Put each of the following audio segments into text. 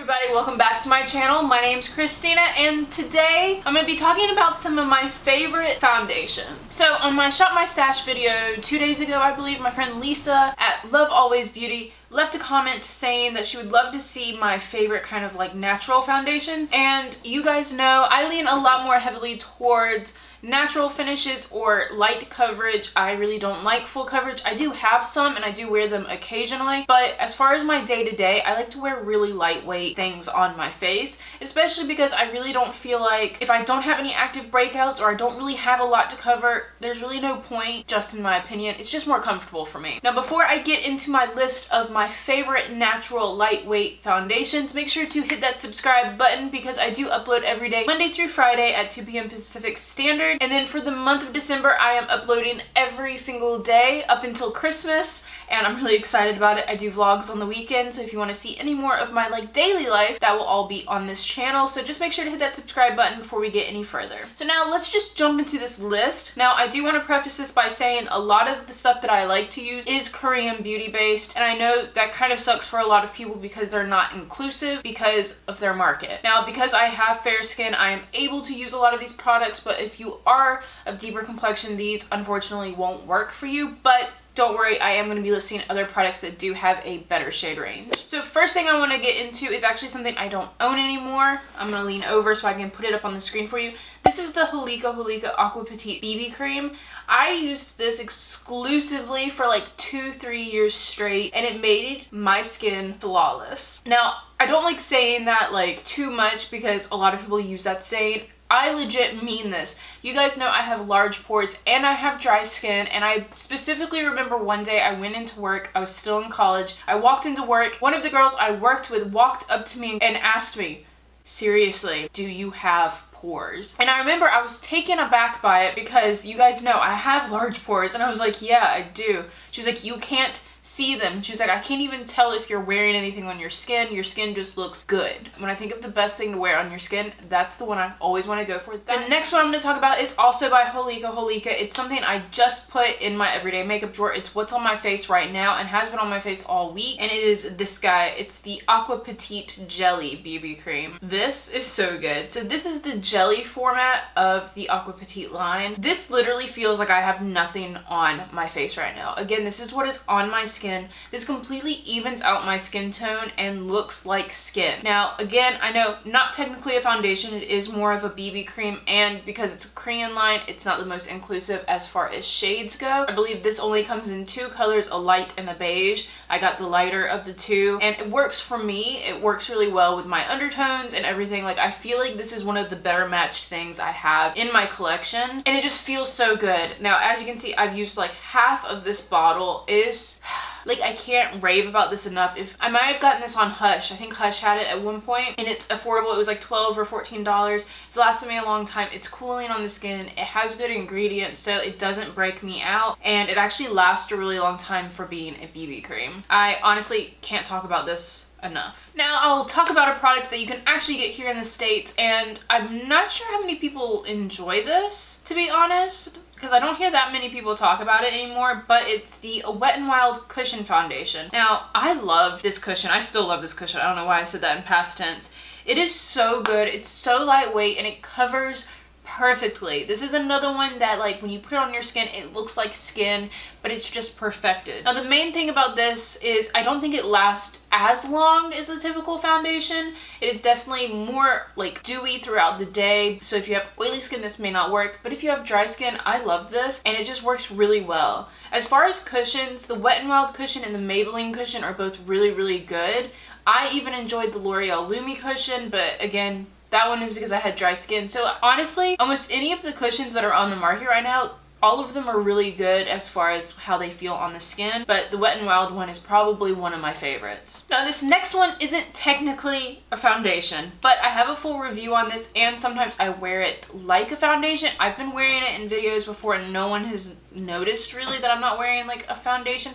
everybody, welcome back to my channel. My name's Christina and today I'm going to be talking about some of my favorite foundation. So on my Shop My Stash video 2 days ago, I believe, my friend Lisa at LoveAlwaysBeauty left a comment saying that she would love to see my favorite kind of like natural foundations. And you guys know I lean a lot more heavily towards natural finishes or light coverage. I really don't like full coverage. I do have some and I do wear them occasionally, but as far as my day-to-day, I like to wear really lightweight things on my face, especially because I really don't feel like if I don't have any active breakouts or I don't really have a lot to cover, there's really no point, just in my opinion. It's just more comfortable for me. Now, before I get into my list of my favorite natural lightweight foundations, make sure to hit that subscribe button because I do upload every day, Monday through Friday at 2 p.m. Pacific Standard. And then for the month of December, I am uploading every single day up until Christmas, and I'm really excited about it. I do vlogs on the weekend, so if you want to see any more of my like daily life, that will all be on this channel. So just make sure to hit that subscribe button before we get any further. So now let's just jump into this list. Now I do want to preface this by saying a lot of the stuff that I like to use is Korean beauty based, and I know that kind of sucks for a lot of people because they're not inclusive because of their market. Now because I have fair skin, I am able to use a lot of these products, but if you are of deeper complexion, these unfortunately won't work for you. But don't worry, I am going to be listing other products that do have a better shade range. So first thing I want to get into is actually something I don't own anymore. I'm going to lean over so I can put it up on the screen for you. This is the Holika Aqua Petite BB Cream. I used this exclusively for like 2-3 years straight, and it made my skin flawless. Now, I don't like saying that like too much because a lot of people use that saying. I legit mean this. You guys know I have large pores and I have dry skin, and I specifically remember one day I went into work. I was still in college. I walked into work. One of the girls I worked with walked up to me and asked me, "Seriously, do you have pores?" And I remember I was taken aback by it because you guys know I have large pores, and I was like, "Yeah, I do." She was like, "You can't see them." She was like, "I can't even tell if you're wearing anything on your skin. Your skin just looks good." When I think of the best thing to wear on your skin, that's the one I always want to go for. The next one I'm going to talk about is also by Holika. It's something I just put in my everyday makeup drawer. It's what's on my face right now and has been on my face all week, and it is this guy. It's the Aqua Petite Jelly BB Cream. This is so good. So this is the jelly format of the Aqua Petite line. This literally feels like I have nothing on my face right now. Again, this is what is on my skin. This completely evens out my skin tone and looks like skin. Now again, I know not technically a foundation, it is more of a BB cream, and because it's a Korean line, it's not the most inclusive as far as shades go. I believe this only comes in 2 colors, a light and a beige. I got the lighter of the 2, and it works for me. It works really well with my undertones and everything. Like, I feel like this is one of the better matched things I have in my collection, and it just feels so good. Now as you can see, I've used like half of this bottle. Is like, I can't rave about this enough. If I might have gotten this on Hush. I think Hush had it at one point, and it's affordable. It was like $12 or $14. It's lasted me a long time. It's cooling on the skin. It has good ingredients, so it doesn't break me out, and it actually lasts a really long time for being a BB cream. I honestly can't talk about this enough. Now I'll talk about a product that you can actually get here in the States, and I'm not sure how many people enjoy this, to be honest, because I don't hear that many people talk about it anymore, but it's the Wet n Wild Cushion Foundation. Now, I love this cushion. I still love this cushion. I don't know why I said that in past tense. It is so good. It's so lightweight, and it covers perfectly. This is another one that, like, when you put it on your skin, it looks like skin, but it's just perfected. Now the main thing about this is I don't think it lasts as long as the typical foundation. It is definitely more like dewy throughout the day, so if you have oily skin, this may not work, but if you have dry skin, I love this, and it just works really well. As far as cushions, the Wet n Wild cushion and the Maybelline cushion are both really good. I even enjoyed the L'Oreal Lumi cushion, but again, that one is because I had dry skin. So honestly, almost any of the cushions that are on the market right now, all of them are really good as far as how they feel on the skin, but the Wet n Wild one is probably one of my favorites. Now this next one isn't technically a foundation, but I have a full review on this, and sometimes I wear it like a foundation. I've been wearing it in videos before and no one has noticed really that I'm not wearing like a foundation,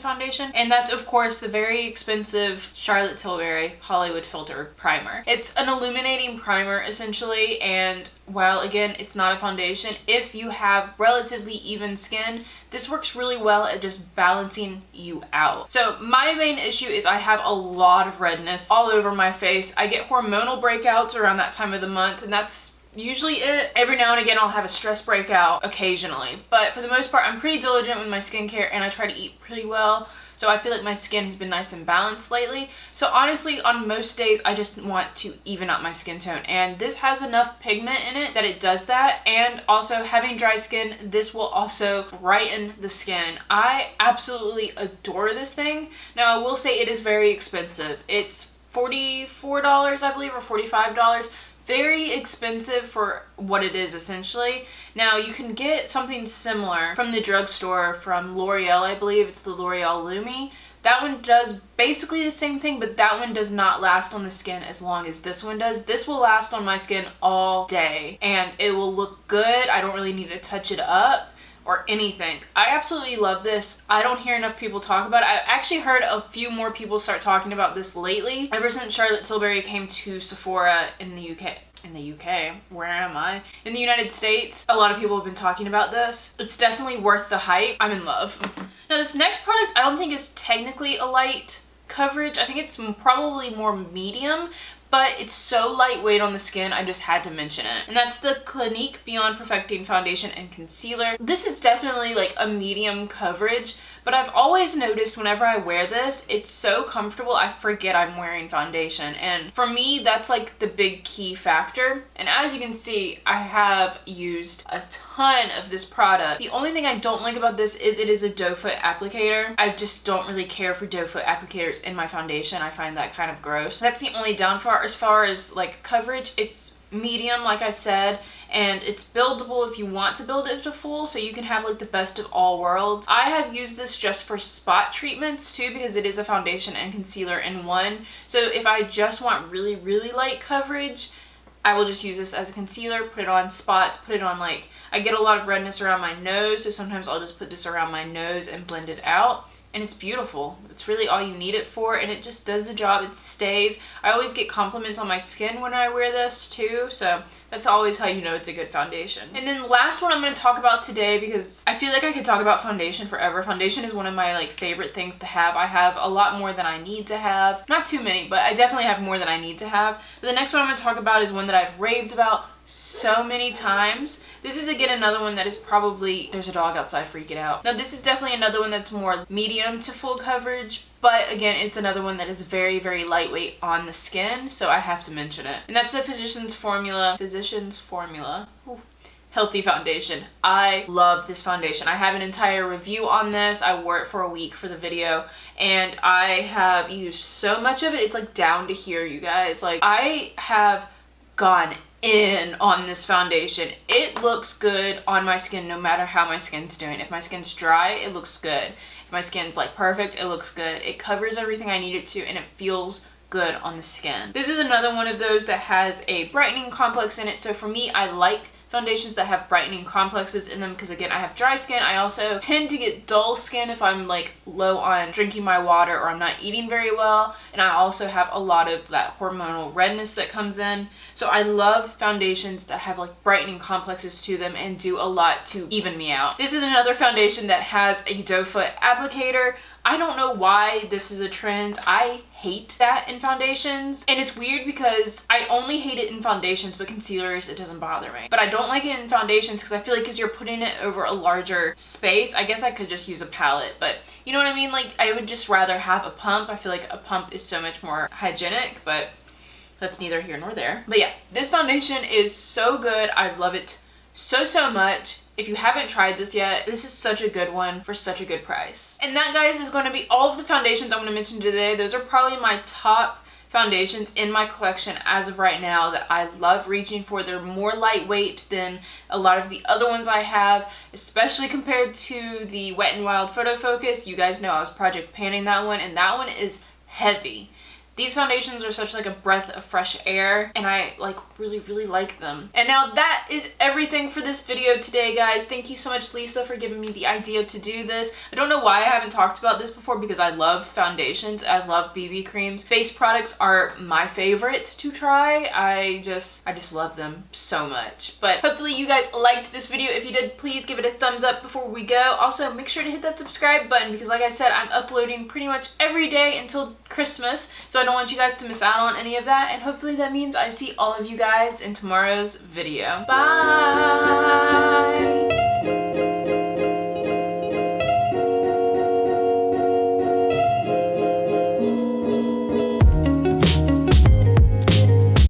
and that's of course the very expensive Charlotte Tilbury Hollywood Filter Primer. It's an illuminating primer essentially, and while again it's not a foundation, if you have relatively even skin, this works really well at just balancing you out. So my main issue is I have a lot of redness all over my face. I get hormonal breakouts around that time of the month, and that's usually it. Every now and again I'll have a stress breakout occasionally, but for the most part I'm pretty diligent with my skincare and I try to eat pretty well. So I feel like my skin has been nice and balanced lately. So honestly, on most days, I just want to even out my skin tone. And this has enough pigment in it that it does that. And also having dry skin, this will also brighten the skin. I absolutely adore this thing. Now I will say it is very expensive. It's $44, I believe, or $45. Very expensive for what it is essentially. Now you can get something similar from the drugstore from L'Oreal, I believe it's the L'Oreal Lumi. That one does basically the same thing, but that one does not last on the skin as long as this one does. This will last on my skin all day and it will look good. I don't really need to touch it up or anything. I absolutely love this. I don't hear enough people talk about it. I've actually heard a few more people start talking about this lately. Ever since Charlotte Tilbury came to Sephora in the UK. Where am I? In the United States, a lot of people have been talking about this. It's definitely worth the hype. I'm in love. Now this next product I don't think is technically a light coverage. I think it's probably more medium, but it's so lightweight on the skin, I just had to mention it. And that's the Clinique Beyond Perfecting Foundation and Concealer. This is definitely like a medium coverage, but I've always noticed whenever I wear this, it's so comfortable I forget I'm wearing foundation. And for me, that's like the big key factor. And as you can see, I have used a ton of this product. The only thing I don't like about this is it is a doe foot applicator. I just don't really care for doe foot applicators in my foundation. I find that kind of gross. That's the only downfall as far as like coverage. It's medium, like I said, and it's buildable if you want to build it to full, so you can have like the best of all worlds. I have used this just for spot treatments too, because it is a foundation and concealer in one. So if I just want really, really light coverage, I will just use this as a concealer, put it on spots, put it on like, I get a lot of redness around my nose, so sometimes I'll just put this around my nose and blend it out. And it's beautiful. It's really all you need it for, and it just does the job. It stays. I always get compliments on my skin when I wear this too, so that's always how you know it's a good foundation. And then the last one I'm going to talk about today, because I feel like I could talk about foundation forever. Foundation is one of my like favorite things to have. I have a lot more than I need to have. Not too many, but I definitely have more than I need to have. But the next one I'm going to talk about is one that I've raved about so many times. This is again another one that is probably, there's a dog outside freaking out. Now this is definitely another one that's more medium to full coverage, but again it's another one that is very, very lightweight on the skin, so I have to mention it. And that's the Physicians Formula Healthy Foundation. I love this foundation. I have an entire review on this. I wore it for a week for the video and I have used so much of it. It's like down to here, you guys. Like I have gone in on this foundation. It looks good on my skin no matter how my skin's doing. If my skin's dry, it looks good. If my skin's like perfect, it looks good. It covers everything I need it to and it feels good on the skin. This is another one of those that has a brightening complex in it. So for me, I like foundations that have brightening complexes in them because again, I have dry skin. I also tend to get dull skin if I'm like low on drinking my water or I'm not eating very well, and I also have a lot of that hormonal redness that comes in. So I love foundations that have like brightening complexes to them and do a lot to even me out. This is another foundation that has a doe foot applicator. I don't know why this is a trend. I hate that in foundations. And it's weird because I only hate it in foundations, but concealers, it doesn't bother me. But I don't like it in foundations because I feel like because you're putting it over a larger space, I guess I could just use a palette. But you know what I mean? Like I would just rather have a pump. I feel like a pump is so much more hygienic, but that's neither here nor there. But yeah, this foundation is so good. I love it so much. If you haven't tried this yet, this is such a good one for such a good price. And that, guys, is going to be all of the foundations I'm going to mention today. Those are probably my top foundations in my collection as of right now that I love reaching for. They're more lightweight than a lot of the other ones I have, especially compared to the Wet n Wild Photo Focus. You guys know I was project panning that one, and that one is heavy. These foundations are such like a breath of fresh air, and I like really like them. And now that is everything for this video today, guys. Thank you so much, Lisa, for giving me the idea to do this. I don't know why I haven't talked about this before, because I love foundations. I love BB creams. Face products are my favorite to try. I just love them so much. But hopefully you guys liked this video. If you did, please give it a thumbs up before we go. Also, make sure to hit that subscribe button, because like I said, I'm uploading pretty much every day until Christmas, so I don't want you guys to miss out on any of that. And hopefully that means I see all of you guys in tomorrow's video. Bye!